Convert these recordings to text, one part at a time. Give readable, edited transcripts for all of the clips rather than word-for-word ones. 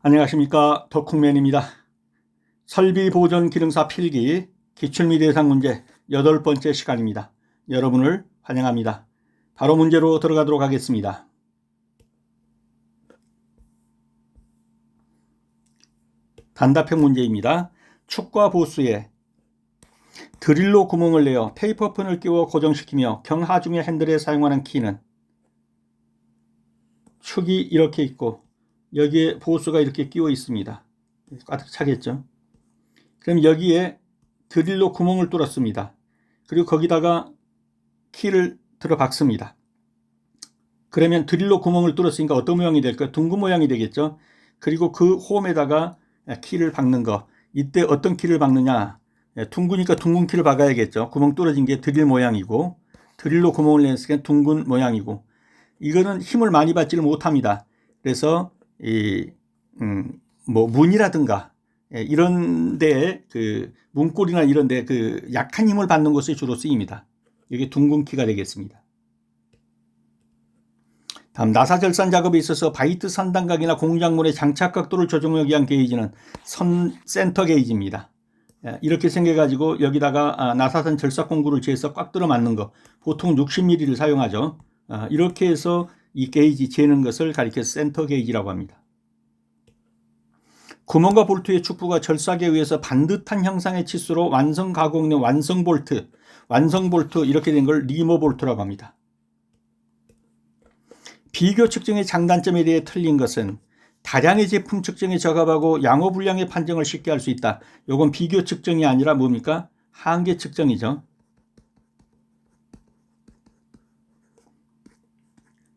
안녕하십니까, 덕후맨입니다. 설비보존 기능사 필기 기출미 대상 문제 8번째 시간입니다. 여러분을 환영합니다. 바로 문제로 들어가도록 하겠습니다. 단답형 문제입니다. 축과 보수에 드릴로 구멍을 내어 테이프펜을 끼워 고정시키며 경하중의 핸들에 사용하는 키는 축이 이렇게 있고 여기에 보수가 이렇게 끼워 있습니다. 가득 차겠죠. 그럼 여기에 드릴로 구멍을 뚫었습니다. 그리고 거기다가 키를 들어 박습니다. 그러면 드릴로 구멍을 뚫었으니까 어떤 모양이 될까요? 둥근 모양이 되겠죠. 그리고 그 홈에다가 키를 박는 거. 이때 어떤 키를 박느냐? 둥그니까 둥근 키를 박아야겠죠. 구멍 뚫어진 게 드릴 모양이고, 드릴로 구멍을 냈으니까 둥근 모양이고, 이거는 힘을 많이 받지를 못합니다. 그래서 문이라든가 이런 데 문고리나 이런 데 약한 힘을 받는 곳에 주로 쓰입니다. 이게 둥근 키가 되겠습니다. 다음, 나사 절산 작업에 있어서 바이트 선단각이나 공작물의 장착 각도를 조정하기 위한 게이지는 센터 게이지입니다. 이렇게 생겨가지고 여기다가 나사선 절삭 공구를 재서 꽉 들어 맞는 거, 보통 60mm를 사용하죠. 이렇게 해서 이 게이지 재는 것을 가리켜 센터 게이지라고 합니다. 구멍과 볼트의 축부가 절삭에 의해서 반듯한 형상의 치수로 완성 가공된 완성 볼트 이렇게 된 걸 리머 볼트라고 합니다. 비교 측정의 장단점에 대해 틀린 것은 다량의 제품 측정에 적합하고 양호 불량의 판정을 쉽게 할 수 있다. 이건 비교 측정이 아니라 뭡니까? 한계 측정이죠.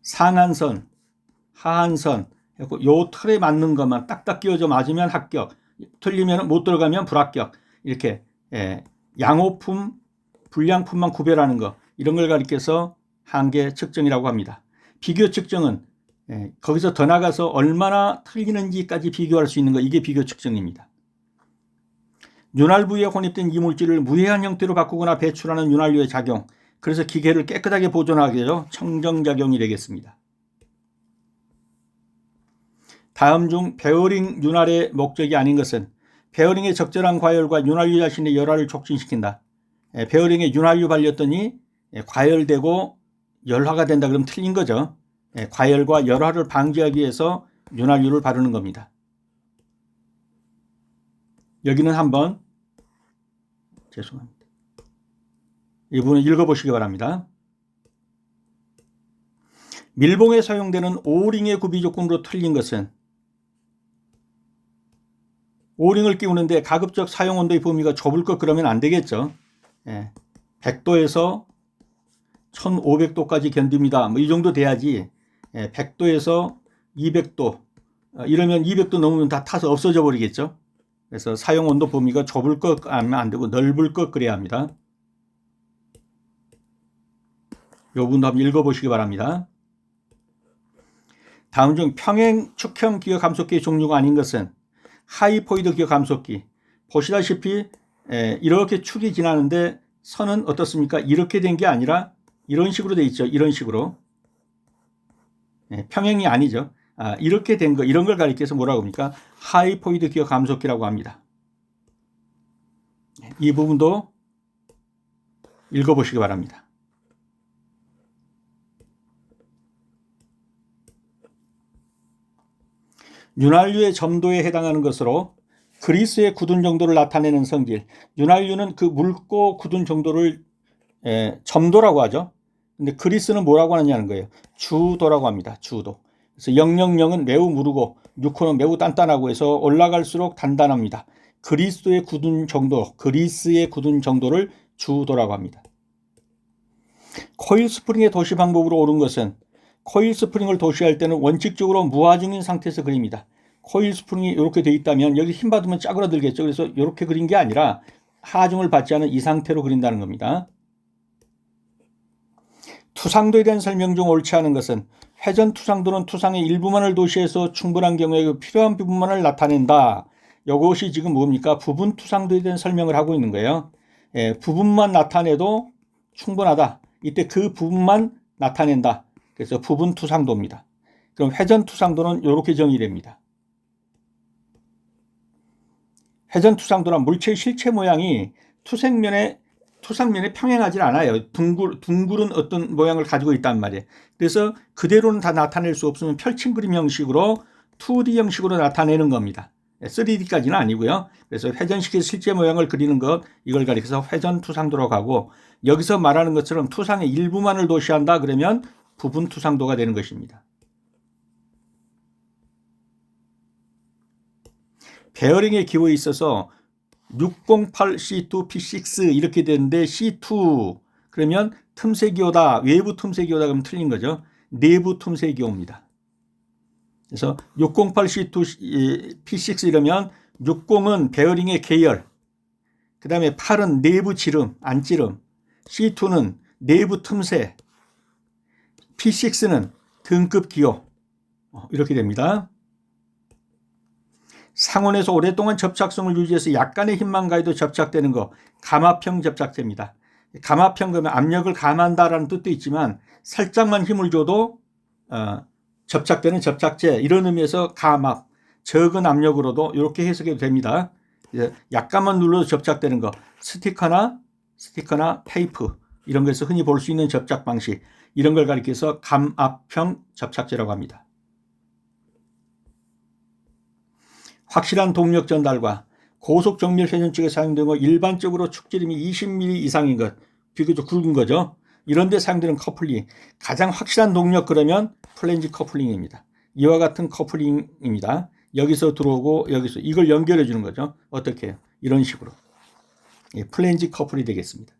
상한선, 하한선, 요 틀에 맞는 것만 딱딱 끼워져 맞으면 합격, 틀리면 못 들어가면 불합격. 이렇게 양호품, 불량품만 구별하는 거, 이런 걸 가리켜서 한계 측정이라고 합니다. 비교 측정은 거기서 더 나가서 얼마나 틀리는지까지 비교할 수 있는 거, 이게 비교 측정입니다. 윤활부에 혼입된 이물질을 무해한 형태로 바꾸거나 배출하는 윤활유의 작용, 그래서 기계를 깨끗하게 보존하게 되죠. 청정작용이 되겠습니다. 다음 중 베어링 윤활의 목적이 아닌 것은 베어링의 적절한 과열과 윤활유 자신의 열화를 촉진시킨다. 베어링에 윤활유 발렸더니 과열되고 열화가 된다 그러면 틀린 거죠. 과열과 열화를 방지하기 위해서 윤활유를 바르는 겁니다. 여기는 한번 죄송합니다. 이 부분을 읽어보시기 바랍니다. 밀봉에 사용되는 오링의 구비 조건으로 틀린 것은 오링을 끼우는데 가급적 사용 온도의 범위가 좁을 것 그러면 안 되겠죠. 100도에서 1500도까지 견딥니다. 이 정도 돼야지 100도에서 200도 이러면 200도 넘으면 다 타서 없어져 버리겠죠. 그래서 사용 온도 범위가 좁을 것 하면 안 되고 넓을 것 그래야 합니다. 이 부분도 한번 읽어보시기 바랍니다. 다음 중 평행 축형 기어 감속기의 종류가 아닌 것은 하이포이드 기어 감속기. 보시다시피 이렇게 축이 지나는데 선은 어떻습니까? 이렇게 된 게 아니라 이런 식으로 돼 있죠. 이런 식으로. 평행이 아니죠. 이렇게 된 거, 이런 걸 가리켜서 뭐라고 합니까? 하이포이드 기어 감속기라고 합니다. 이 부분도 읽어보시기 바랍니다. 윤활유의 점도에 해당하는 것으로 그리스의 굳은 정도를 나타내는 성질. 윤활유는 그 묽고 굳은 정도를 점도라고 하죠. 근데 그리스는 뭐라고 하느냐는 거예요. 주도라고 합니다. 주도. 그래서 000은 매우 무르고 6호는 매우 단단하고 해서 올라갈수록 단단합니다. 그리스의 굳은 정도를 주도라고 합니다. 코일 스프링의 도시 방법으로 옳은 것은 코일 스프링을 도시할 때는 원칙적으로 무하중인 상태에서 그립니다. 코일 스프링이 이렇게 돼 있다면 여기 힘 받으면 짜그라들겠죠. 그래서 이렇게 그린 게 아니라 하중을 받지 않은 이 상태로 그린다는 겁니다. 투상도에 대한 설명 중 옳지 않은 것은 회전 투상도는 투상의 일부만을 도시해서 충분한 경우에 그 필요한 부분만을 나타낸다. 이것이 지금 뭡니까? 부분 투상도에 대한 설명을 하고 있는 거예요. 부분만 나타내도 충분하다. 이때 그 부분만 나타낸다. 그래서 부분 투상도입니다. 그럼 회전 투상도는 이렇게 정의됩니다. 회전투상도란 물체의 실체 모양이 투상면에 평행하지 않아요. 둥글은 어떤 모양을 가지고 있단 말이에요. 그래서 그대로는 다 나타낼 수 없으면 펼친 그림 형식으로 2D 형식으로 나타내는 겁니다. 3D까지는 아니고요. 그래서 회전식의 실제 모양을 그리는 것, 이걸 가리켜서 회전투상도라고 하고, 여기서 말하는 것처럼 투상의 일부만을 도시한다 그러면 부분투상도가 되는 것입니다. 베어링의 기호에 있어서 608C2P6 이렇게 되는데 C2 그러면 틈새 기호다, 외부 틈새 기호다 그러면 틀린 거죠. 내부 틈새 기호입니다. 그래서 608C2P6 이러면 60은 베어링의 계열, 그 다음에 8은 내부 지름, 안지름, C2는 내부 틈새, P6는 등급 기호, 이렇게 됩니다. 상온에서 오랫동안 접착성을 유지해서 약간의 힘만 가해도 접착되는 거, 감압형 접착제입니다. 감압형 그러면 압력을 감한다라는 뜻도 있지만 살짝만 힘을 줘도 접착되는 접착제, 이런 의미에서 감압, 적은 압력으로도 이렇게 해석해도 됩니다. 약간만 눌러도 접착되는 거, 스티커나 테이프 이런 것에서 흔히 볼 수 있는 접착 방식, 이런 걸 가리켜서 감압형 접착제라고 합니다. 확실한 동력 전달과 고속 정밀 회전 쪽에 사용되는 거, 일반적으로 축지름이 20mm 이상인 것, 비교적 굵은 거죠. 이런 데 사용되는 커플링, 가장 확실한 동력 그러면 플랜지 커플링입니다. 이와 같은 커플링입니다. 여기서 들어오고 여기서 이걸 연결해 주는 거죠. 어떻게 해요? 이런 식으로. 플랜지 커플이 되겠습니다.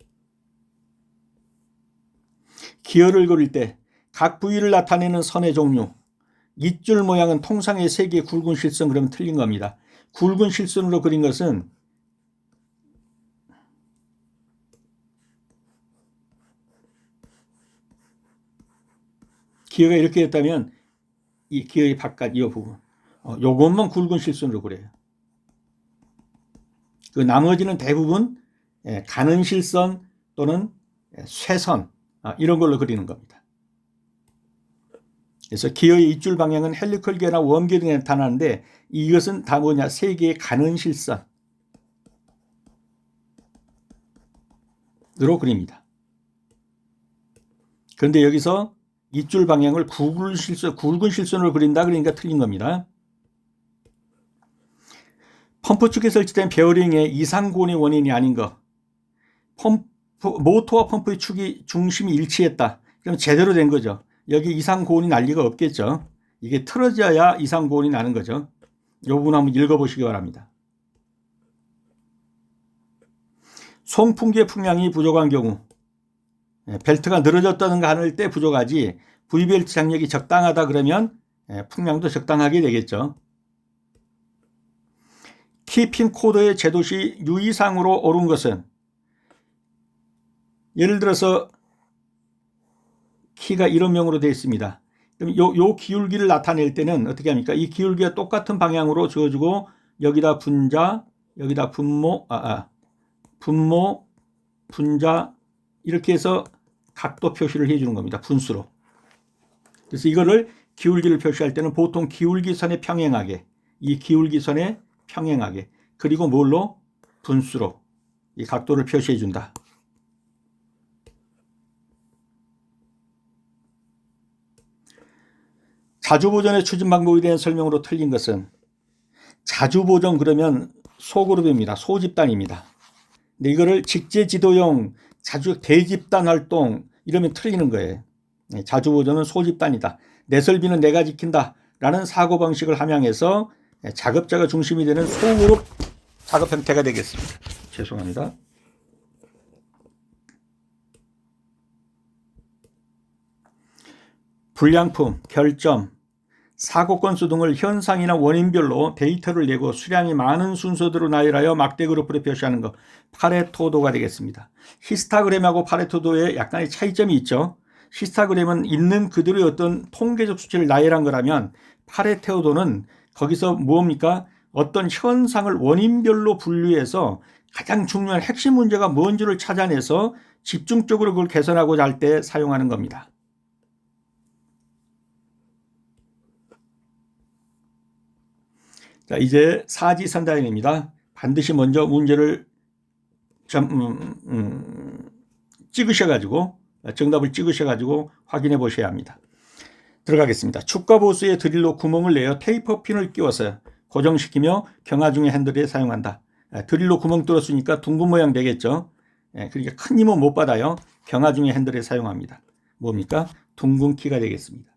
기어를 그릴 때 각 부위를 나타내는 선의 종류, 밑줄 모양은 통상의 3개의 굵은 실선 그러면 틀린 겁니다. 굵은 실선으로 그린 것은 기어가 이렇게 됐다면 이 기어의 바깥 이 부분, 요것만 굵은 실선으로 그려요. 그 나머지는 대부분 가는 실선 또는 쇠선, 이런 걸로 그리는 겁니다. 그래서 기어의 입줄 방향은 헬리컬 기어나 웜기어 등에 나타나는데, 이것은 다 뭐냐, 3개의 가는 실선으로 그립니다. 그런데 여기서 입줄 방향을 굵은 실선으로 그린다 그러니까 틀린 겁니다. 펌프 축에 설치된 베어링의 이상고온의 원인이 아닌 것, 모터와 펌프의 축이 중심이 일치했다, 그럼 제대로 된 거죠. 여기 이상고온이 날 리가 없겠죠. 이게 틀어져야 이상고온이 나는 거죠. 이 부분 한번 읽어보시기 바랍니다. 송풍기의 풍량이 부족한 경우, 벨트가 늘어졌다든가 하는 때 부족하지, V벨트 장력이 적당하다 그러면 풍량도 적당하게 되겠죠. 키핀 코드의 제도시 U 이상으로 오른 것은, 예를 들어서 키가 이런 명으로 되어 있습니다. 그럼 요 기울기를 나타낼 때는 어떻게 합니까? 이 기울기가 똑같은 방향으로 지어주고 여기다 분자, 여기다 분모, 분자 이렇게 해서 각도 표시를 해주는 겁니다. 분수로. 그래서 이거를 기울기를 표시할 때는 보통 기울기선에 평행하게, 이 기울기선에 평행하게, 그리고 뭘로? 분수로 이 각도를 표시해 준다. 자주보전의 추진 방법에 대한 설명으로 틀린 것은, 자주보전 그러면 소그룹입니다. 소집단입니다. 근데 이거를 직제지도용 대집단 활동 이러면 틀리는 거예요. 자주보전은 소집단이다. 내 설비는 내가 지킨다 라는 사고방식을 함양해서 작업자가 중심이 되는 소그룹 작업 형태가 되겠습니다. 죄송합니다. 불량품, 결점, 사고 건수 등을 현상이나 원인별로 데이터를 내고 수량이 많은 순서대로 나열하여 막대 그래프로 표시하는 것, 파레토도가 되겠습니다. 히스타그램하고 파레토도에 약간의 차이점이 있죠. 히스타그램은 있는 그대로의 어떤 통계적 수치를 나열한 거라면, 파레토도는 거기서 뭡니까? 어떤 현상을 원인별로 분류해서 가장 중요한 핵심 문제가 뭔지를 찾아내서 집중적으로 그걸 개선하고자 할 때 사용하는 겁니다. 자, 이제 사지선다형입니다. 반드시 먼저 문제를 찍으셔가지고 정답을 찍으셔가지고 확인해 보셔야 합니다. 들어가겠습니다. 축과 보수의 드릴로 구멍을 내어 테이퍼 핀을 끼워서 고정시키며 경화 중의 핸들에 사용한다. 드릴로 구멍 뚫었으니까 둥근 모양 되겠죠. 그러니까 큰 힘은 못 받아요. 경화 중의 핸들에 사용합니다. 뭡니까? 둥근 키가 되겠습니다.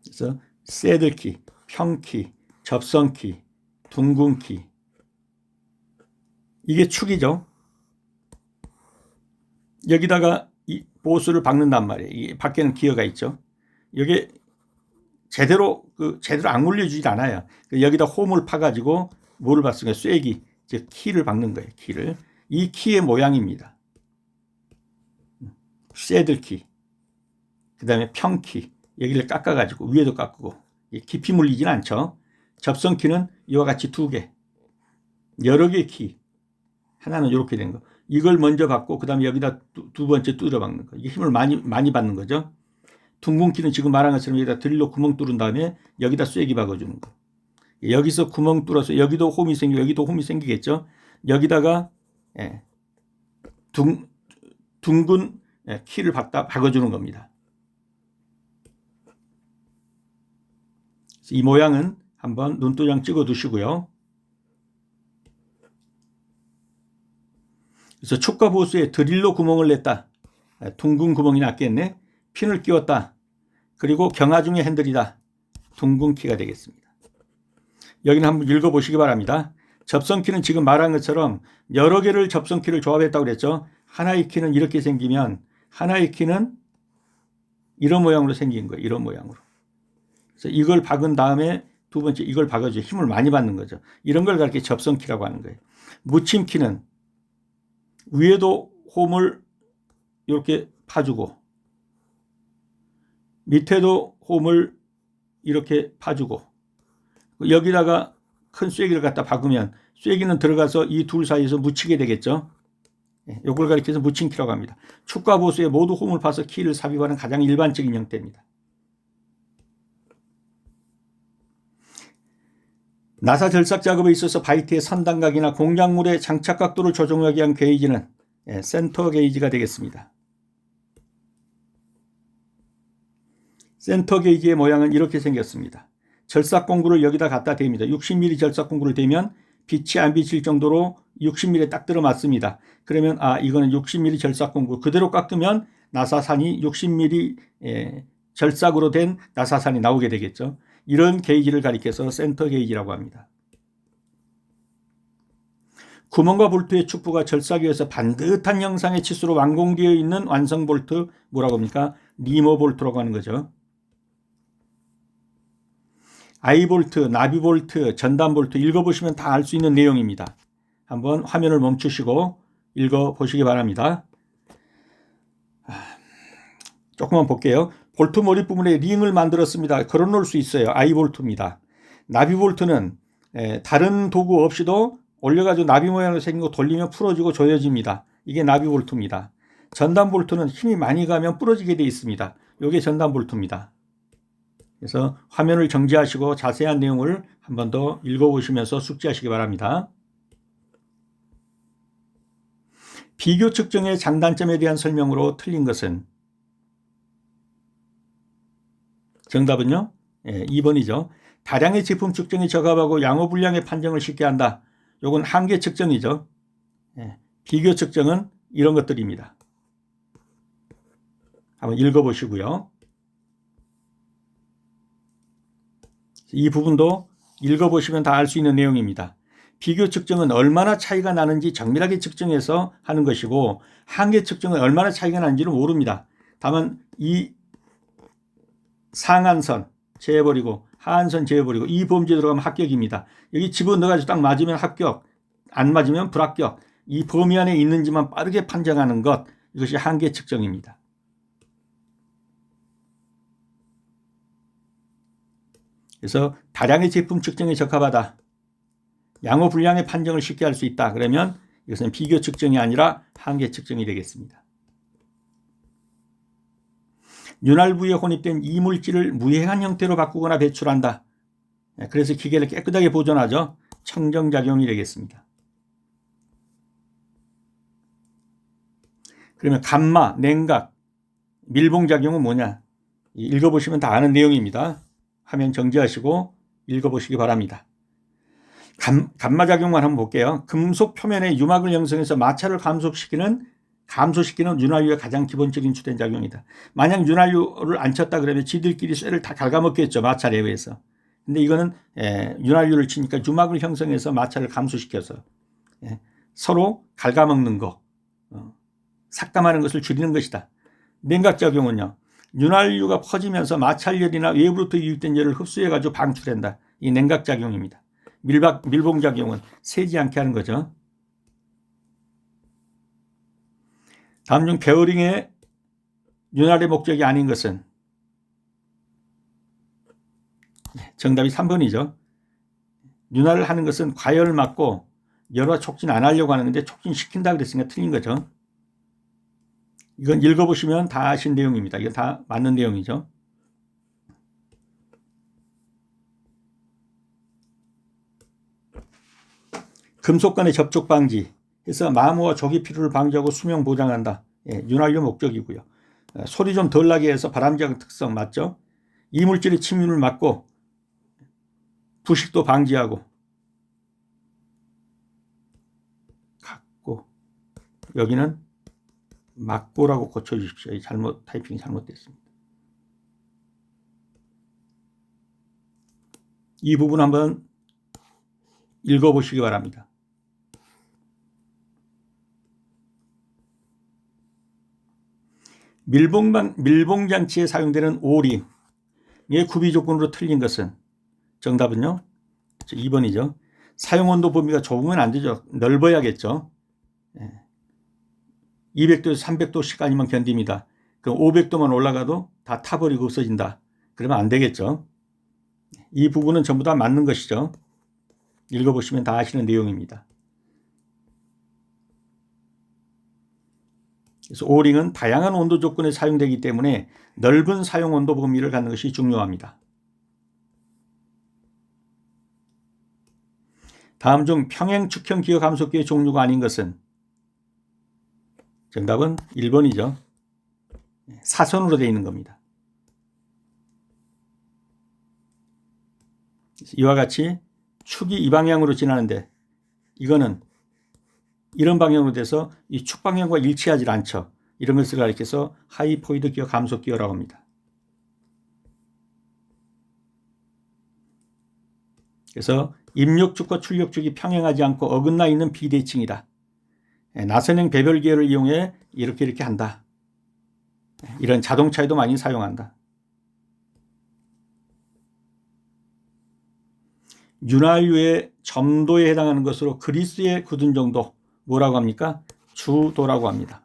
그래서 새들키, 평키, 접선키, 둥근키, 이게 축이죠. 여기다가 이 보수를 박는단 말이에요. 이 밖에는 기어가 있죠. 여기 제대로 안 굴려주질 않아요. 여기다 홈을 파가지고 뭐를 박습니까? 쐐기, 즉 키를 박는 거예요. 키를. 이 키의 모양입니다. 새들키, 그 다음에 평키, 여기를 깎아가지고 위에도 깎고, 깊이 물리진 않죠. 접선키는 이와 같이 두 개, 여러 개의 키, 하나는 이렇게 된 거. 이걸 먼저 받고 그 다음에 여기다 두 번째 뚫어 박는 거. 이게 힘을 많이 받는 거죠. 둥근키는 지금 말한 것처럼 여기다 드릴로 구멍 뚫은 다음에 여기다 쐐기 박아주는 거. 여기서 구멍 뚫어서 여기도 홈이 생기고 여기도 홈이 생기겠죠. 여기다가 둥근 키를 박아주는 겁니다. 이 모양은 한번 눈도장 찍어 두시고요. 그래서 축과 보수에 드릴로 구멍을 냈다. 둥근 구멍이 낫겠네. 핀을 끼웠다. 그리고 경화 중의 핸들이다. 둥근 키가 되겠습니다. 여기는 한번 읽어보시기 바랍니다. 접선키는 지금 말한 것처럼 여러 개를 접선키를 조합했다고 그랬죠. 하나의 키는 이렇게 생기면 하나의 키는 이런 모양으로 생긴 거예요. 이런 모양으로. 그래서 이걸 박은 다음에 두 번째 이걸 박아줘 힘을 많이 받는 거죠. 이런 걸 가르쳐 접선키라고 하는 거예요. 묻힘키는 위에도 홈을 이렇게 파주고 밑에도 홈을 이렇게 파주고 여기다가 큰 쐐기를 갖다 박으면 쐐기는 들어가서 이 둘 사이에서 묻히게 되겠죠. 이걸 가리켜서 묻힘키라고 합니다. 축과 보수에 모두 홈을 파서 키를 삽입하는 가장 일반적인 형태입니다. 나사 절삭 작업에 있어서 바이트의 선단각이나 공작물의 장착 각도를 조정하기 위한 게이지는 센터 게이지가 되겠습니다. 센터 게이지의 모양은 이렇게 생겼습니다. 절삭 공구를 여기다 갖다 댑니다. 60mm 절삭 공구를 대면 빛이 안 비칠 정도로 60mm에 딱 들어맞습니다. 그러면 이거는 60mm 절삭 공구 그대로 깎으면 나사산이 60mm 절삭으로 된 나사산이 나오게 되겠죠. 이런 게이지를 가리켜서 센터 게이지라고 합니다. 구멍과 볼트의 축부가 절삭위에서 반듯한 형상의 치수로 완공되어 있는 완성 볼트 뭐라고 합니까? 리머 볼트라고 하는 거죠. 아이볼트, 나비볼트, 전단볼트 읽어보시면 다 알 수 있는 내용입니다. 한번 화면을 멈추시고 읽어보시기 바랍니다. 조금만 볼게요. 볼트 머리 부분에 링을 만들었습니다. 걸어놓을 수 있어요. 아이볼트입니다. 나비볼트는 다른 도구 없이도 올려가지고 나비 모양으로 생긴 거 돌리면 풀어지고 조여집니다. 이게 나비볼트입니다. 전단볼트는 힘이 많이 가면 부러지게 되어 있습니다. 이게 전단볼트입니다. 그래서 화면을 정지하시고 자세한 내용을 한 번 더 읽어보시면서 숙지하시기 바랍니다. 비교 측정의 장단점에 대한 설명으로 틀린 것은 정답은요? 2번이죠. 다량의 제품 측정에 적합하고 양호 분량의 판정을 쉽게 한다. 요건 한계 측정이죠. 비교 측정은 이런 것들입니다. 한번 읽어보시고요. 이 부분도 읽어보시면 다 알 수 있는 내용입니다. 비교 측정은 얼마나 차이가 나는지 정밀하게 측정해서 하는 것이고 한계 측정은 얼마나 차이가 나는지는 모릅니다. 다만 이 상한선 제해버리고 하한선 제해버리고 이 범주에 들어가면 합격입니다. 여기 집어넣어가지고 딱 맞으면 합격, 안 맞으면 불합격. 이 범위 안에 있는지만 빠르게 판정하는 것, 이것이 한계 측정입니다. 그래서 다량의 제품 측정에 적합하다. 양호 분량의 판정을 쉽게 할 수 있다. 그러면 이것은 비교 측정이 아니라 한계 측정이 되겠습니다. 윤활부에 혼입된 이물질을 무해한 형태로 바꾸거나 배출한다. 그래서 기계를 깨끗하게 보존하죠. 청정작용이 되겠습니다. 그러면 감마, 냉각, 밀봉작용은 뭐냐? 읽어보시면 다 아는 내용입니다. 화면 정지하시고 읽어보시기 바랍니다. 감마작용만 한번 볼게요. 금속 표면에 유막을 형성해서 마찰을 감소시키는 윤활유의 가장 기본적인 주된 작용이다. 만약 윤활유를 안 쳤다 그러면 지들끼리 쇠를 다 갉아먹겠죠. 마찰에 의해서. 근데 이거는 윤활유를 치니까 유막을 형성해서 마찰을 감소시켜서 서로 갉아먹는 거, 삭감하는 것을 줄이는 것이다. 냉각작용은요. 윤활유가 퍼지면서 마찰열이나 외부로부터 유입된 열을 흡수해가지고 방출한다. 이 냉각작용입니다. 밀봉작용은 새지 않게 하는 거죠. 다음 중 베어링의 윤활의 목적이 아닌 것은 정답이 3번이죠. 윤활을 하는 것은 과열을 막고 열화 촉진 안 하려고 하는 건데 촉진시킨다 그랬으니까 틀린 거죠. 이건 읽어보시면 다 아신 내용입니다. 이건 다 맞는 내용이죠. 금속 간의 접촉 방지 해서 마모와 조기 피로를 방지하고 수명 보장한다. 윤활유 목적이고요. 소리 좀 덜 나게 해서 바람잡이 특성 맞죠? 이물질의 침입을 막고 부식도 방지하고 갖고 여기는 막고라고 고쳐주십시오. 타이핑이 잘못됐습니다. 이 부분 한번 읽어보시기 바랍니다. 밀봉장치에 사용되는 오링의 구비 조건으로 틀린 것은 정답은요. 2번이죠. 사용온도 범위가 좁으면 안 되죠. 넓어야겠죠. 200도에서 300도씩 아니면 견딥니다. 그럼 500도만 올라가도 다 타버리고 없어진다. 그러면 안 되겠죠. 이 부분은 전부 다 맞는 것이죠. 읽어보시면 다 아시는 내용입니다. 그래서 오링은 다양한 온도 조건에 사용되기 때문에 넓은 사용 온도 범위를 갖는 것이 중요합니다. 다음 중 평행 축형 기어 감속기의 종류가 아닌 것은 정답은 1번이죠. 사선으로 되어 있는 겁니다. 이와 같이 축이 이 방향으로 지나는데 이거는 이런 방향으로 돼서 이 축 방향과 일치하지 않죠. 이런 것을 가리켜서 하이포이드 기어 감속 기어라고 합니다. 그래서 입력축과 출력축이 평행하지 않고 어긋나 있는 비대칭이다. 나선형 배별 기어를 이용해 이렇게 한다. 이런 자동차에도 많이 사용한다. 윤활유의 점도에 해당하는 것으로 그리스에 굳은 정도 뭐라고 합니까? 주도라고 합니다.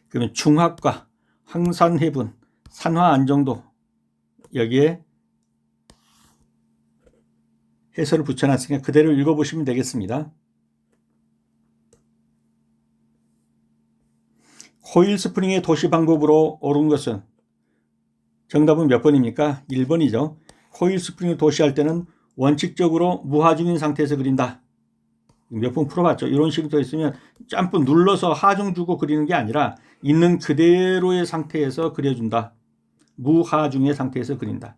그러면 중합과 황산해분, 산화 안정도 여기에 해설을 붙여놨으니까 그대로 읽어보시면 되겠습니다. 코일 스프링의 도시 방법으로 옳은 것은 정답은 몇 번입니까? 1번이죠. 코일 스프링을 도시할 때는 원칙적으로 무하중인 상태에서 그린다. 몇 번 풀어봤죠. 이런 식으로 있으면 짬뽕 눌러서 하중 주고 그리는 게 아니라 있는 그대로의 상태에서 그려준다. 무하중의 상태에서 그린다.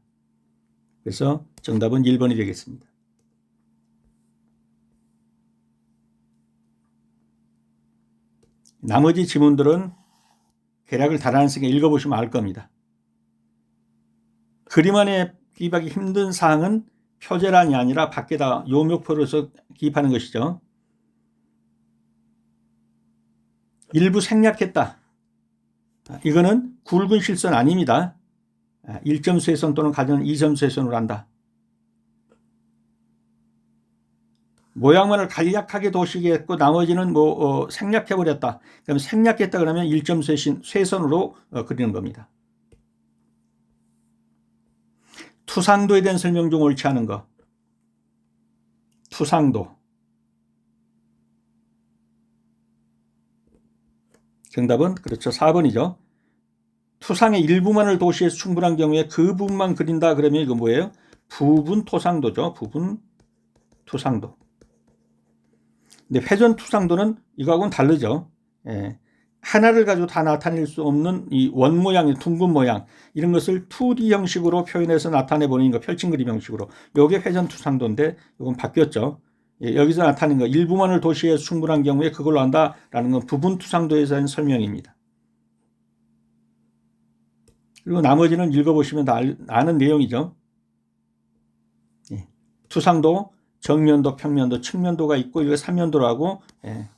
그래서 정답은 1번이 되겠습니다. 나머지 지문들은 계략을 달아난 쓰게 읽어보시면 알 겁니다. 그림 안에 기입하기 힘든 사항은 표제란이 아니라 밖에다 요목표로서 기입하는 것이죠. 일부 생략했다. 이거는 굵은 실선 아닙니다. 1점 쇄선 또는 가져는 2점 쇄선으로 한다. 모양만을 간략하게 도시게 했고 나머지는 생략해버렸다. 그럼 생략했다 그러면 1점 쇄선으로 그리는 겁니다. 투상도에 대한 설명 중 옳지 않은 거. 투상도. 정답은 그렇죠. 4번이죠. 투상의 일부만을 도시에서 충분한 경우에 그 부분만 그린다 그러면 이거 뭐예요? 부분 토상도죠. 부분 투상도. 근데 회전 투상도는 이거하고는 다르죠. 예. 하나를 가지고 다 나타낼 수 없는 이 원 모양의 둥근 모양 이런 것을 2D 형식으로 표현해서 나타내 보는 거 펼친 그림 형식으로 요게 회전 투상도인데 이건 바뀌었죠. 예, 여기서 나타낸 거 일부만을 도시에서 충분한 경우에 그걸로 한다라는 건 부분 투상도에서 한 설명입니다. 그리고 나머지는 읽어보시면 다 아는 내용이죠. 예. 투상도, 정면도, 평면도, 측면도가 있고 이거 삼면도라고. 예.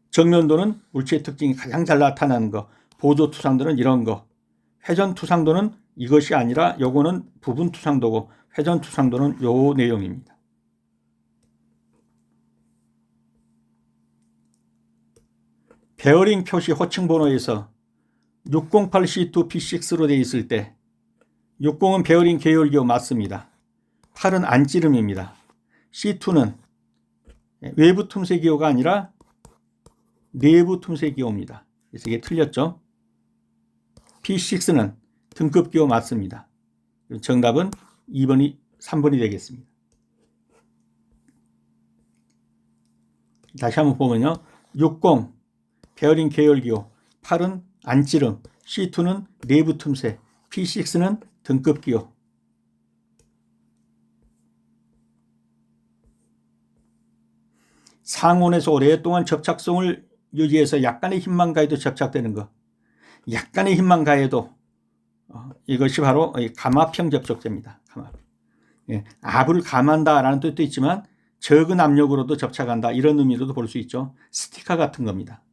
정면도는 물체의 특징이 가장 잘 나타나는 거, 보조 투상도는 이런 거, 회전 투상도는 이것이 아니라 요거는 부분 투상도고 회전 투상도는 요 내용입니다. 베어링 표시 호칭 번호에서 608C2P6로 되어 있을 때 60은 베어링 계열기호 맞습니다. 8은 안찌름입니다. C2는 외부 틈새 기호가 아니라 내부 틈새 기호입니다. 그래서 이게 틀렸죠. P6는 등급 기호 맞습니다. 정답은 3번이 되겠습니다. 다시 한번 보면요. 60 베어링 계열 기호, 8은 안찌름, C2는 내부 틈새, P6는 등급 기호. 상온에서 오랫동안 접착성을 유지해서 약간의 힘만 가해도 접착되는 것. 약간의 힘만 가해도 이것이 바로 감압형 접촉제입니다. 감압. 예, 압을 감한다라는 뜻도 있지만 적은 압력으로도 접착한다 이런 의미로도 볼 수 있죠. 스티커 같은 겁니다.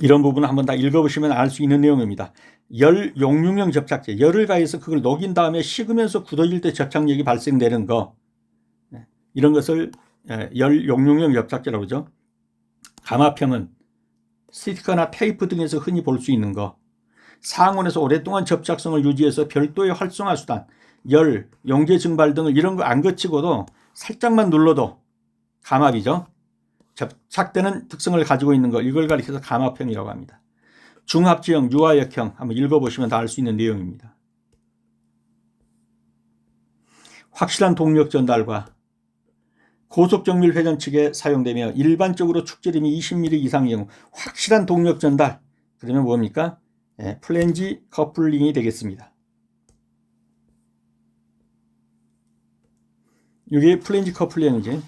이런 부분은 한번 다 읽어보시면 알 수 있는 내용입니다. 열 용융형 접착제, 열을 가해서 그걸 녹인 다음에 식으면서 굳어질 때 접착력이 발생되는 거, 이런 것을 열 용융형 접착제라고 하죠. 감압형은 스티커나 테이프 등에서 흔히 볼 수 있는 거, 상온에서 오랫동안 접착성을 유지해서 별도의 활성화 수단, 열, 용재 증발 등을 이런 거 안 거치고도 살짝만 눌러도 감압이죠. 접착되는 특성을 가지고 있는 거, 이걸 가리켜서 감압형이라고 합니다. 중합지형, 유화역형 한번 읽어보시면 다 알 수 있는 내용입니다. 확실한 동력 전달과 고속정밀 회전 측에 사용되며 일반적으로 축지름이 20mm 이상의 경우 확실한 동력 전달, 그러면 뭡니까? 플랜지 커플링이 되겠습니다. 이게 플랜지 커플링이지.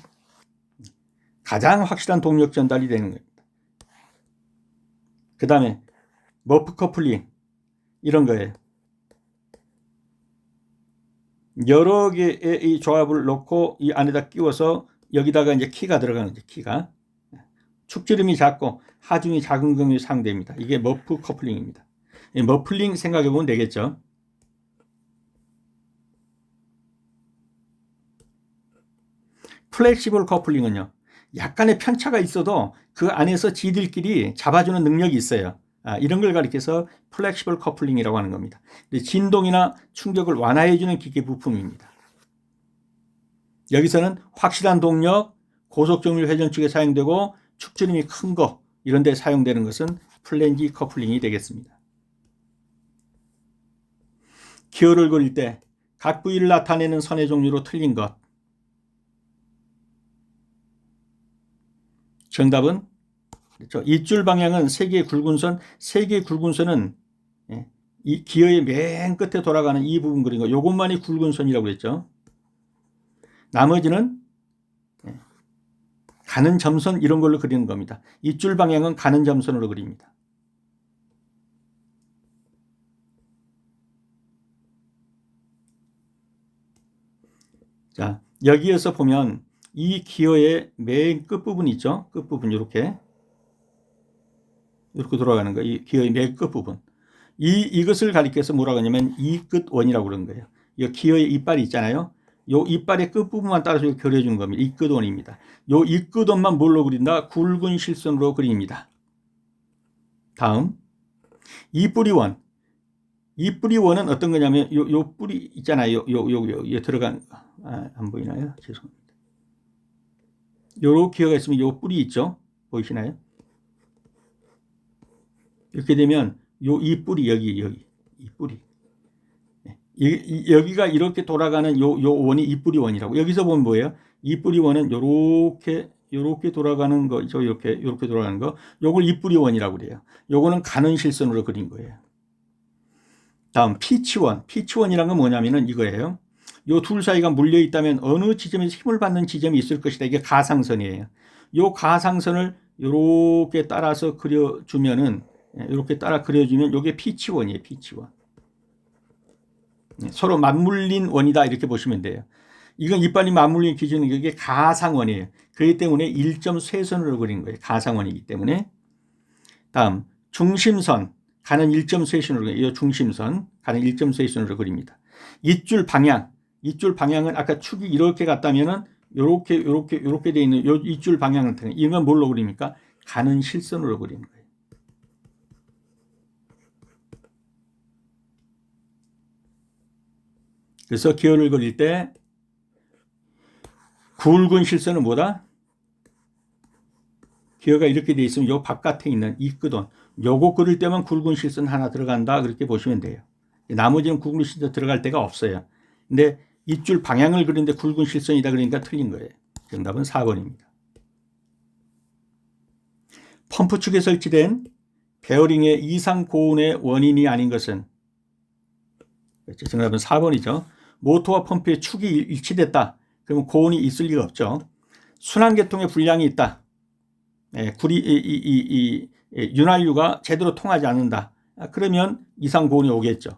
가장 확실한 동력 전달이 되는 겁니다. 그 다음에 머프 커플링 이런 거예요. 여러 개의 이 조합을 놓고 이 안에다 끼워서 여기다가 이제 키가 들어가는 거죠. 키가 축지름이 작고 하중이 작은 경우에 사용됩니다. 이게 머프 커플링입니다. 머플링 생각해 보면 되겠죠. 플렉시블 커플링은요, 약간의 편차가 있어도 그 안에서 지들끼리 잡아주는 능력이 있어요. 이런 걸 가리켜서 플렉시블 커플링이라고 하는 겁니다. 진동이나 충격을 완화해주는 기계 부품입니다. 여기서는 확실한 동력, 고속정밀 회전축에 사용되고 축지름이 큰 거 이런 데 사용되는 것은 플랜지 커플링이 되겠습니다. 기어를 그릴 때 각 부위를 나타내는 선의 종류로 틀린 것. 정답은 그렇죠. 입줄 방향은 3개의 굵은 선, 3개의 굵은 선은 이 기어의 맨 끝에 돌아가는 이 부분 그린 거, 요것만이 굵은 선이라고 그랬죠. 나머지는 가는 점선 이런 걸로 그리는 겁니다. 입줄 방향은 가는 점선으로 그립니다. 자, 여기에서 보면 이 기어의 맨 끝부분 있죠. 끝부분 이렇게 돌아가는 거, 이 기어의 맨 끝부분. 이것을 가리켜서 뭐라고 하냐면 이끝원이라고 그러는 거예요. 이 기어의 이빨이 있잖아요. 요 이빨의 끝부분만 따라서 그려주는 겁니다. 이끝원입니다. 요 이끝원만 뭘로 그린다? 굵은 실선으로 그립니다. 다음 이뿌리원. 이뿌리원은 어떤 거냐면 요 뿌리 있잖아요. 요 들어간 안 보이나요? 죄송합니다. 요렇게 기어가 있으면 요 뿔이 있죠. 보이시나요? 이렇게 되면 이 뿔이 여기 이 뿔이 여기가 이렇게 돌아가는 요 원이 이 뿔이 원이라고. 여기서 보면 뭐예요? 이 뿔이 원은 요렇게 돌아가는 거, 이렇게 돌아가는 거, 요걸 이 뿔이 원이라고 그래요. 요거는 가는 실선으로 그린 거예요. 다음 피치원. 피치원이란 건 뭐냐면은 이거예요. 요 둘 사이가 물려 있다면 어느 지점에서 힘을 받는 지점이 있을 것이다. 이게 가상선이에요. 요 가상선을 요렇게 따라서 그려주면은, 이렇게 따라 그려주면 요게 피치원이에요. 피치원. 서로 맞물린 원이다 이렇게 보시면 돼요. 이건 이빨이 맞물린 기준은 이게 가상원이에요. 그렇기 때문에 1.쇠선으로 그린 거예요. 가상원이기 때문에. 다음 중심선 가는 1.쇠선으로 그려요. 이 중심선 가는 1.쇠선으로 그립니다. 입줄 방향은 아까 축이 이렇게 갔다면은 요렇게 돼 있는 요 입줄 방향을 이건 뭘로 그립니까? 가는 실선으로 그리는 거예요. 그래서 기호를 그릴 때 굵은 실선은 뭐다? 기호가 이렇게 돼 있으면 요 바깥에 있는 이 끝원 요거 그릴 때만 굵은 실선 하나 들어간다 그렇게 보시면 돼요. 나머지는 굵은 실선 들어갈 데가 없어요. 근데 입줄 방향을 그리는데 굵은 실선이다 그러니까 틀린 거예요. 정답은 4번입니다. 펌프 축에 설치된 베어링의 이상 고온의 원인이 아닌 것은 그렇죠. 정답은 4번이죠. 모터와 펌프의 축이 일치됐다. 그러면 고온이 있을 리가 없죠. 순환계통에 불량이 있다. 윤활유가 제대로 통하지 않는다. 그러면 이상 고온이 오겠죠.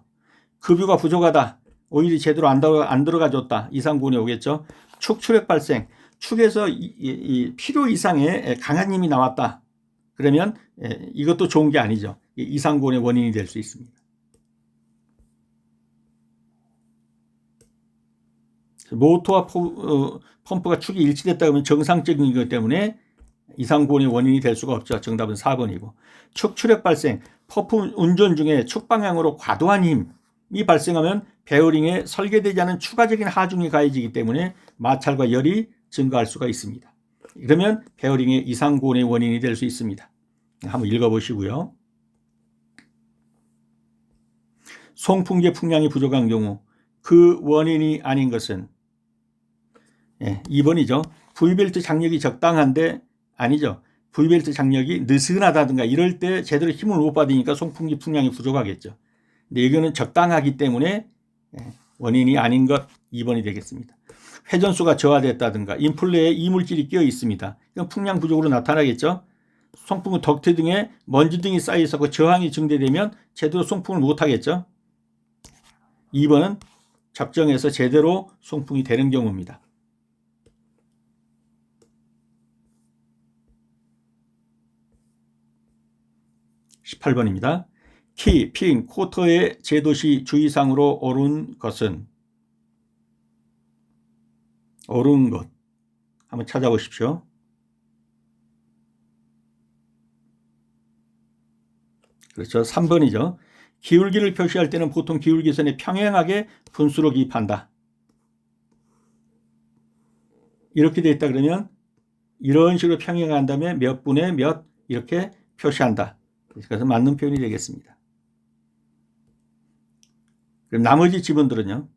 급유가 부족하다. 오일이 제대로 안 들어가줬다. 이상 고온이 오겠죠. 축 출력 발생. 축에서 필요 이상의 강한 힘이 나왔다. 그러면 이것도 좋은 게 아니죠. 이상 고온의 원인이 될 수 있습니다. 모터와 펌프가 축이 일치됐다 그러면 정상적인 것 때문에 이상 고온의 원인이 될 수가 없죠. 정답은 4번이고. 축 출력 발생. 펌프 운전 중에 축 방향으로 과도한 힘이 발생하면 베어링에 설계되지 않은 추가적인 하중이 가해지기 때문에 마찰과 열이 증가할 수가 있습니다. 그러면 베어링의 이상 고온의 원인이 될 수 있습니다. 한번 읽어보시고요. 송풍계 풍량이 부족한 경우 그 원인이 아닌 것은 2번이죠. V벨트 장력이 적당한데 아니죠. V벨트 장력이 느슨하다든가 이럴 때 제대로 힘을 못 받으니까 송풍기 풍량이 부족하겠죠. 근데 이거는 적당하기 때문에 원인이 아닌 것 2번이 되겠습니다. 회전수가 저하됐다든가 인플레에 이물질이 끼어 있습니다. 이건 풍량 부족으로 나타나겠죠. 송풍구 덕트 등에 먼지 등이 쌓여 있었고 저항이 증대되면 제대로 송풍을 못 하겠죠. 2번은 적정해서 제대로 송풍이 되는 경우입니다. 18번입니다. 키, 핀, 쿼터의 제도시 주의사항으로 옳은 것은 옳은 것 한번 찾아보십시오. 그렇죠. 3번이죠. 기울기를 표시할 때는 보통 기울기선에 평행하게 분수로 기입한다. 이렇게 되어 있다 그러면 이런 식으로 평행한 다음에 몇 분의 몇 이렇게 표시한다. 그래서 맞는 표현이 되겠습니다. 그럼 나머지 지문들은요.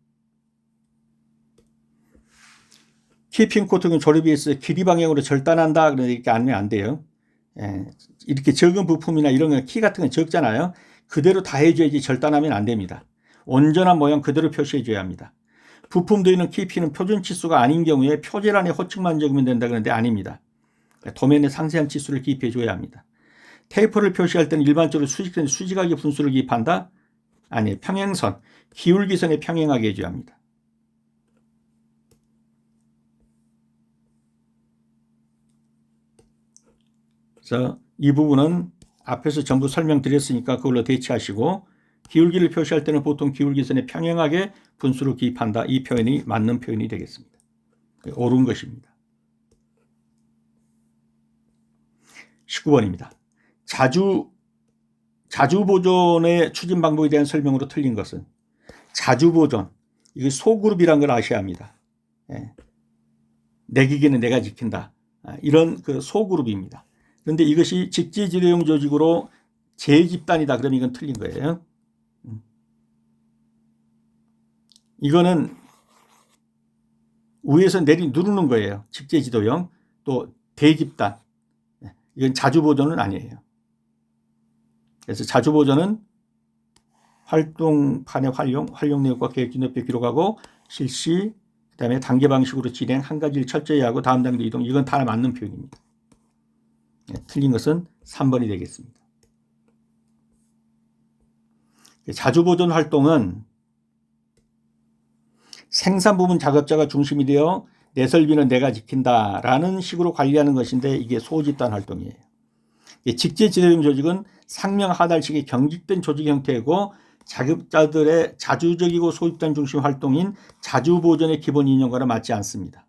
키핑 코팅은 조립에 있어 길이 방향으로 절단한다. 그런데 이렇게 안 하면 안 돼요. 이렇게 적은 부품이나 이런 거 키 같은 건 적잖아요. 그대로 다 해줘야지 절단하면 안 됩니다. 온전한 모양 그대로 표시해줘야 합니다. 부품 되는 키핀은 표준 치수가 아닌 경우에 표제란에 호측만 적으면 된다 그러는데 아닙니다. 도면에 상세한 치수를 기입해줘야 합니다. 테이프를 표시할 때는 일반적으로 수직하게 분수를 기입한다? 아니에요. 평행선, 기울기선에 평행하게 해줘야 합니다. 그래서 이 부분은 앞에서 전부 설명드렸으니까 그걸로 대체하시고 기울기를 표시할 때는 보통 기울기선에 평행하게 분수를 기입한다. 이 표현이 맞는 표현이 되겠습니다. 옳은 것입니다. 19번입니다. 자주 보존의 추진 방법에 대한 설명으로 틀린 것은 자주 보존. 이게 소그룹이라는 걸 아셔야 합니다. 내 기계는 내가 지킨다. 이런 그 소그룹입니다. 그런데 이것이 직제지도형 조직으로 재집단이다. 그러면 이건 틀린 거예요. 이거는 위에서 누르는 거예요. 직제지도형 또 대집단. 이건 자주보존은 아니에요. 그래서 자주보존은 활동판의 활용 내역과 계획 진도표 기록하고 실시, 그다음에 단계 방식으로 진행, 한 가지를 철저히 하고 다음 단계 이동. 이건 다 맞는 표현입니다. 틀린 것은 3번이 되겠습니다. 자주보존 활동은 생산 부분 작업자가 중심이 되어 내 설비는 내가 지킨다라는 식으로 관리하는 것인데 이게 소집단 활동이에요. 직제지도형 조직은 상명하달식의 경직된 조직 형태이고 작업자들의 자주적이고 소집단 중심 활동인 자주보존의 기본 이념과는 맞지 않습니다.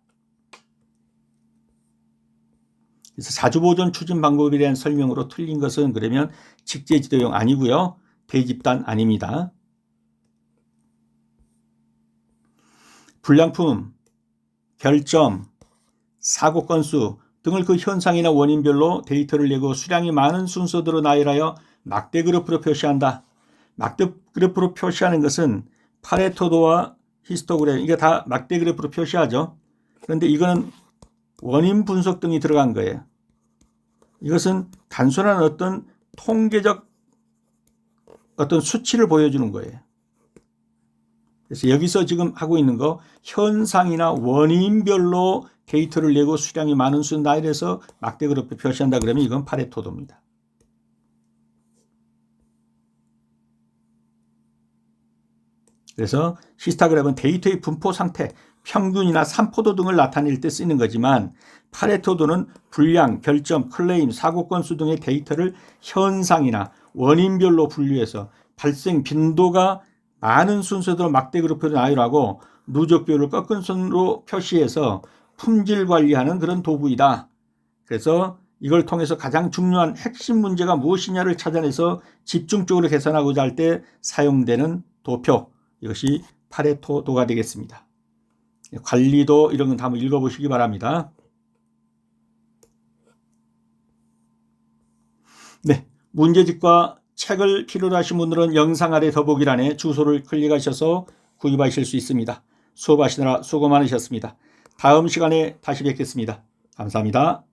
그래서 자주보존 추진 방법에 대한 설명으로 틀린 것은 그러면 직제지도형 아니고요. 대집단 아닙니다. 불량품, 결점, 사고 건수 등을 그 현상이나 원인별로 데이터를 내고 수량이 많은 순서대로 나열하여 막대 그래프로 표시한다. 막대 그래프로 표시하는 것은 파레토도와 히스토그램, 이게 다 막대 그래프로 표시하죠. 그런데 이거는 원인 분석 등이 들어간 거예요. 이것은 단순한 어떤 통계적 어떤 수치를 보여주는 거예요. 그래서 여기서 지금 하고 있는 거 현상이나 원인별로 데이터를 내고 수량이 많은 수 나열해서 막대 그래프 표시한다 그러면 이건 파레토도입니다. 그래서 히스토그램은 데이터의 분포 상태, 평균이나 산포도 등을 나타낼 때 쓰이는 거지만 파레토도는 분량, 결점, 클레임, 사고 건수 등의 데이터를 현상이나 원인별로 분류해서 발생 빈도가 많은 순서대로 막대 그래프로 나열하고 누적비율을 꺾은 선으로 표시해서 품질 관리하는 그런 도구이다. 그래서 이걸 통해서 가장 중요한 핵심 문제가 무엇이냐를 찾아내서 집중적으로 개선하고자 할 때 사용되는 도표, 이것이 파레토도가 되겠습니다. 관리도 이런 건 다 한번 읽어보시기 바랍니다. 네, 문제집과 책을 필요로 하신 분들은 영상 아래 더보기란에 주소를 클릭하셔서 구입하실 수 있습니다. 수업하시느라 수고 많으셨습니다. 다음 시간에 다시 뵙겠습니다. 감사합니다.